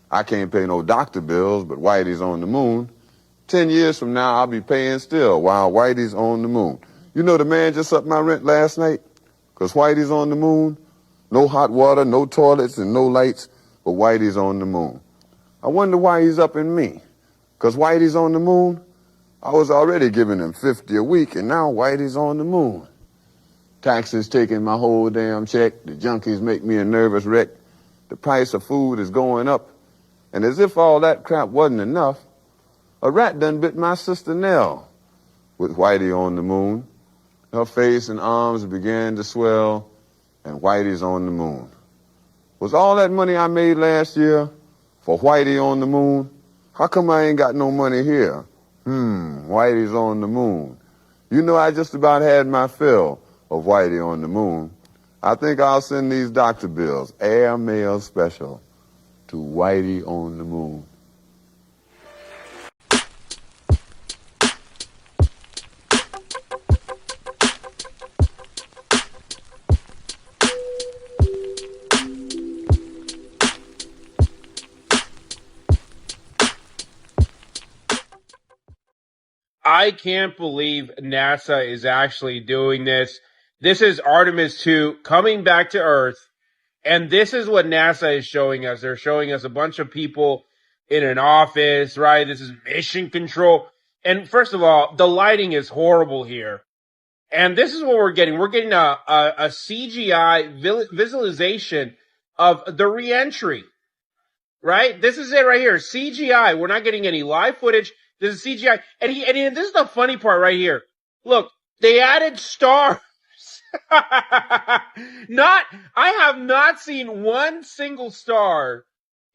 I can't pay no doctor bills, but Whitey's on the moon. 10 years from now, I'll be paying still while Whitey's on the moon. You know the man just upped my rent last night? Because Whitey's on the moon. No hot water, no toilets, and no lights, but Whitey's on the moon. I wonder why he's upping me. Because Whitey's on the moon? I was already giving him $50 a week, and now Whitey's on the moon. Taxes taking my whole damn check. The junkies make me a nervous wreck. The price of food is going up. And as if all that crap wasn't enough, a rat done bit my sister Nell with Whitey on the moon. Her face and arms began to swell, and Whitey's on the moon. Was all that money I made last year for Whitey on the moon? How come I ain't got no money here? Whitey's on the moon. You know, I just about had my fill of Whitey on the moon. I think I'll send these doctor bills, air mail special, to Whitey on the moon. I can't believe NASA is actually doing this. This is Artemis 2 coming back to Earth. And this is what NASA is showing us. They're showing us a bunch of people in an office, right? This is mission control. And first of all, the lighting is horrible here. And this is what we're getting. We're getting a CGI visualization of the reentry, right? This is it right here. CGI. We're not getting any live footage. This is CGI. And this is the funny part right here. Look, they added stars. I have not seen one single star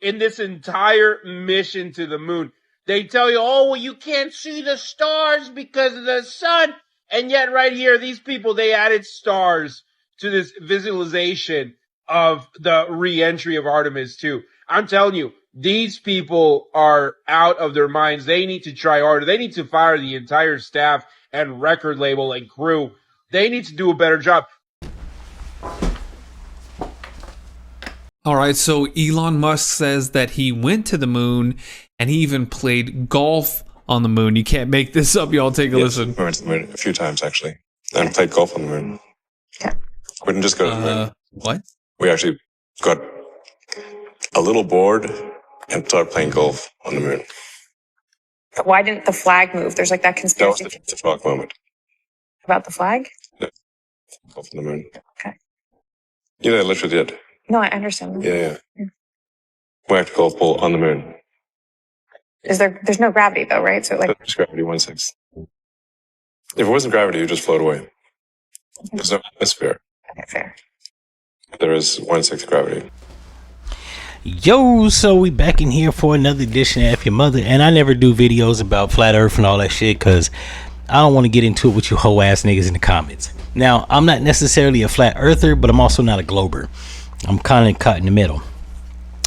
in this entire mission to the moon. They tell you, oh, well, you can't see the stars because of the sun. And yet right here, these people, they added stars to this visualization of the re-entry of Artemis 2. I'm telling you, these people are out of their minds. They need to try harder. They need to fire the entire staff and record label and crew. They need to do a better job. All right, so Elon Musk says that he went to the moon and he even played golf on the moon. You can't make this up. Y'all take a listen. We went to the moon a few times, actually, and played golf on the moon. Yeah. We didn't just go to the moon. What? We actually got a little bored and started playing golf on the moon. But why didn't the flag move? There's like that conspiracy. That was the flag moment. About the flag? Yeah. Golf on the moon. Okay. You know, I literally did. No, I understand. Yeah. Whacked golf ball on the moon. There's no gravity though, right? So like there's gravity 1/6. If it wasn't gravity, you just float away. There's no atmosphere. Okay, fair. There is 1/6 gravity. Yo, so we back in here for another edition of F-ya-Motha, and I never do videos about flat earth and all that shit because I don't want to get into it with you hoe ass niggas in the comments. Now, I'm not necessarily a flat earther, but I'm also not a glober. I'm kind of caught in the middle.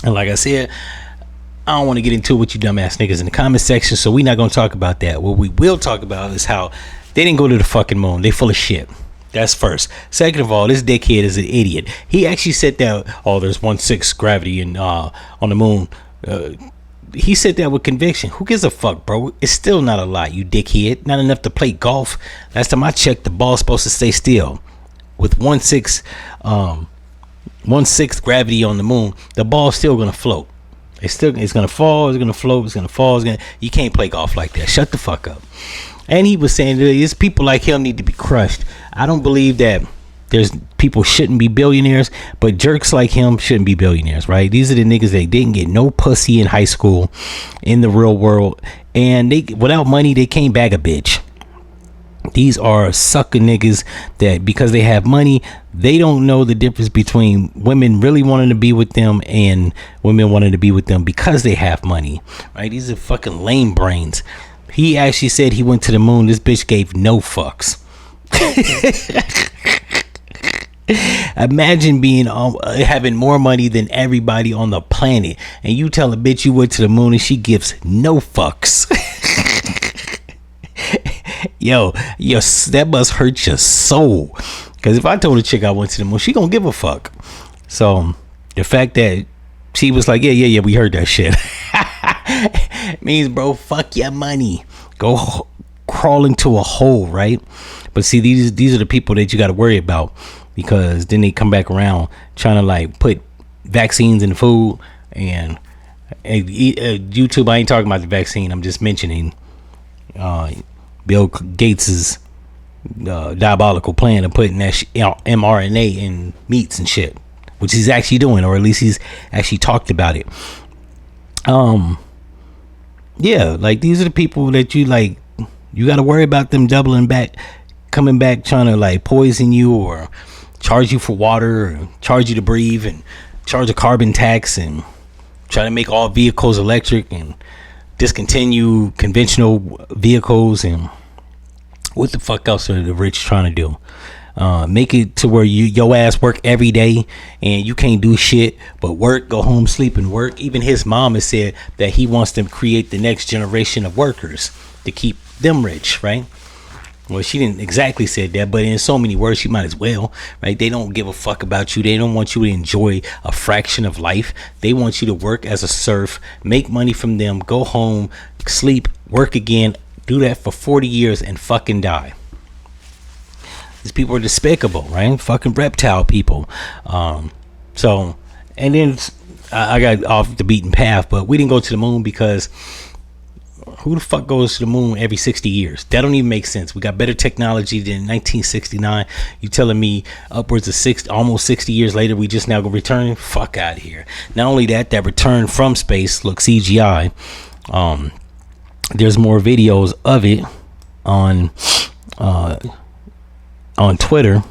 And like I said, I don't want to get into it with you dumbass niggas in the comment section, so we're not going to talk about that. What we will talk about is how they didn't go to the fucking moon. They full of shit. That's first. Second of all, this dickhead is an idiot. He actually said that, oh, there's 1/6 gravity on the moon. He said that with conviction. Who gives a fuck, bro? It's still not a lot, you dickhead. Not enough to play golf. Last time I checked, the ball's supposed to stay still. With 1/6 gravity on the moon, the ball's still gonna float. It's gonna fall, it's gonna float, it's gonna fall, you can't play golf like that. Shut the fuck up. And he was saying that these people like him need to be crushed. I don't believe that there's people shouldn't be billionaires, but jerks like him shouldn't be billionaires, right? These are the niggas that didn't get no pussy in high school, in the real world, and they without money they came back a bitch. These are sucker niggas that because they have money, they don't know the difference between women really wanting to be with them and women wanting to be with them because they have money, right? These are fucking lame brains. He actually said he went to the moon. This bitch gave no fucks. Imagine being having more money than everybody on the planet, and you tell a bitch you went to the moon and she gives no fucks. Yo, that must hurt your soul. Because if I told a chick I went to the moon, she gonna give a fuck. So the fact that she was like, yeah, we heard that shit. Means, bro, fuck your money. Go crawl into a hole, right? But see, these are the people that you got to worry about, because then they come back around trying to like put vaccines in the food. And YouTube, I ain't talking about the vaccine. I'm just mentioning Bill Gates's diabolical plan of putting that mRNA in meats and shit, which he's actually doing, or at least he's actually talked about it. Yeah, like these are the people that you got to worry about them doubling back, coming back, trying to like poison you or charge you for water or charge you to breathe and charge a carbon tax and try to make all vehicles electric and discontinue conventional vehicles. And what the fuck else are the rich trying to do? Make it to where your ass work every day and you can't do shit but work, go home, sleep, and work. Even his mom has said that he wants to create the next generation of workers to keep them rich, right? Well, she didn't exactly say that, but in so many words, she might as well, right? They don't give a fuck about you. They don't want you to enjoy a fraction of life. They want you to work as a serf, make money from them, go home, sleep, work again, do that for 40 years and fucking die. These people are despicable, right? Fucking reptile people. So, and then I got off the beaten path, but we didn't go to the moon because who the fuck goes to the moon every 60 years? That don't even make sense. We got better technology than 1969. You telling me upwards of almost 60 years later, we just now gonna return? Fuck out of here. Not only that return from space looks CGI. There's more videos of it on Twitter,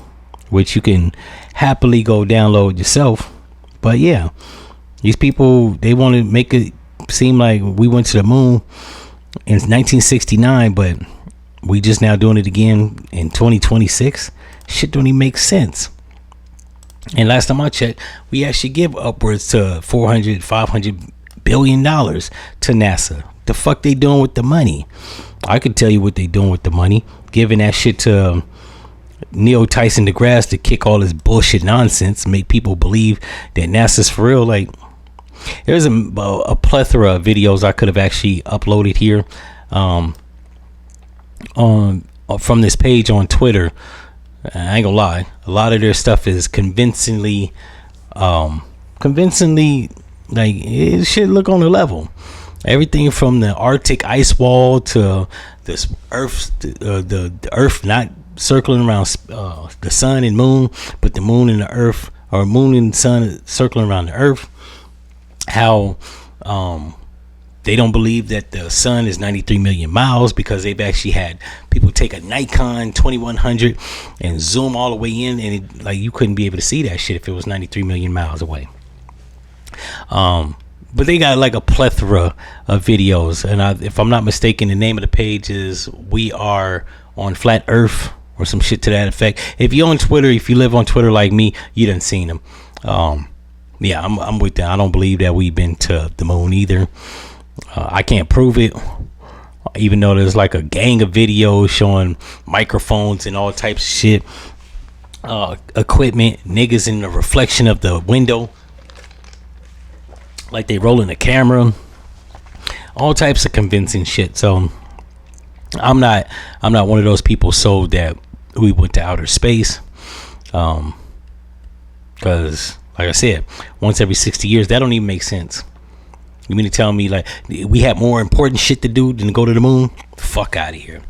which you can happily go download yourself. But yeah, these people, they want to make it seem like we went to the moon in 1969, but we just now doing it again in 2026. Shit don't even make sense. And last time I checked, we actually give upwards to $400-500 billion to NASA. The fuck they doing with the money? I could tell you what they doing with the money. Giving that shit to Neil Tyson deGrasse to kick all this bullshit nonsense, make people believe that NASA's for real. Like, there's a plethora of videos I could have actually uploaded here from this page on Twitter. I ain't gonna lie, a lot of their stuff is convincingly like, it should look on the level. Everything from the Arctic ice wall to this Earth, the Earth not circling around the sun and moon, but the moon and the Earth, or moon and sun circling around the Earth. How they don't believe that the sun is 93 million miles because they've actually had people take a Nikon 2100 and zoom all the way in, and like you couldn't be able to see that shit if it was 93 million miles away. But they got like a plethora of videos, and if I'm not mistaken, the name of the page is We Are on Flat Earth or some shit to that effect. If you're on Twitter, if you live on Twitter like me, you done seen them. Yeah, I'm with that. I don't believe that we've been to the moon either. I can't prove it, even though there's like a gang of videos showing microphones and all types of shit, equipment, niggas in the reflection of the window, like they rolling the camera, all types of convincing shit. So I'm not one of those people sold that we went to outer space, because like I said, once every 60 years, that don't even make sense. You mean to tell me like we have more important shit to do than to go to the moon? Fuck out of here.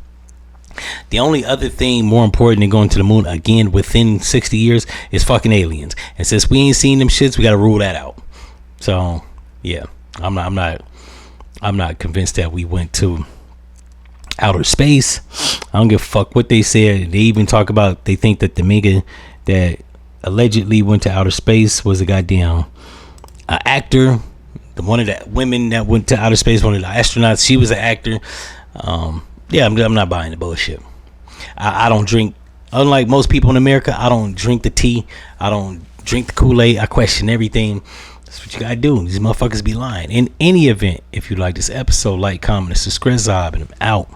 The only other thing more important than going to the moon again within 60 years is fucking aliens. And since we ain't seen them shits, we got to rule that out. So yeah, I'm not convinced that we went to outer space. I don't give a fuck what they said. They even talk about, they think that the nigga that allegedly went to outer space was a goddamn actor. One of the women that went to outer space, one of the astronauts, she was an actor. Yeah, I'm not buying the bullshit. I don't drink, unlike most people in America, I don't drink the tea. I don't drink the Kool-Aid. I question everything. That's what you gotta do. These motherfuckers be lying. In any event, if you like this episode, like, comment, and subscribe, and I'm out.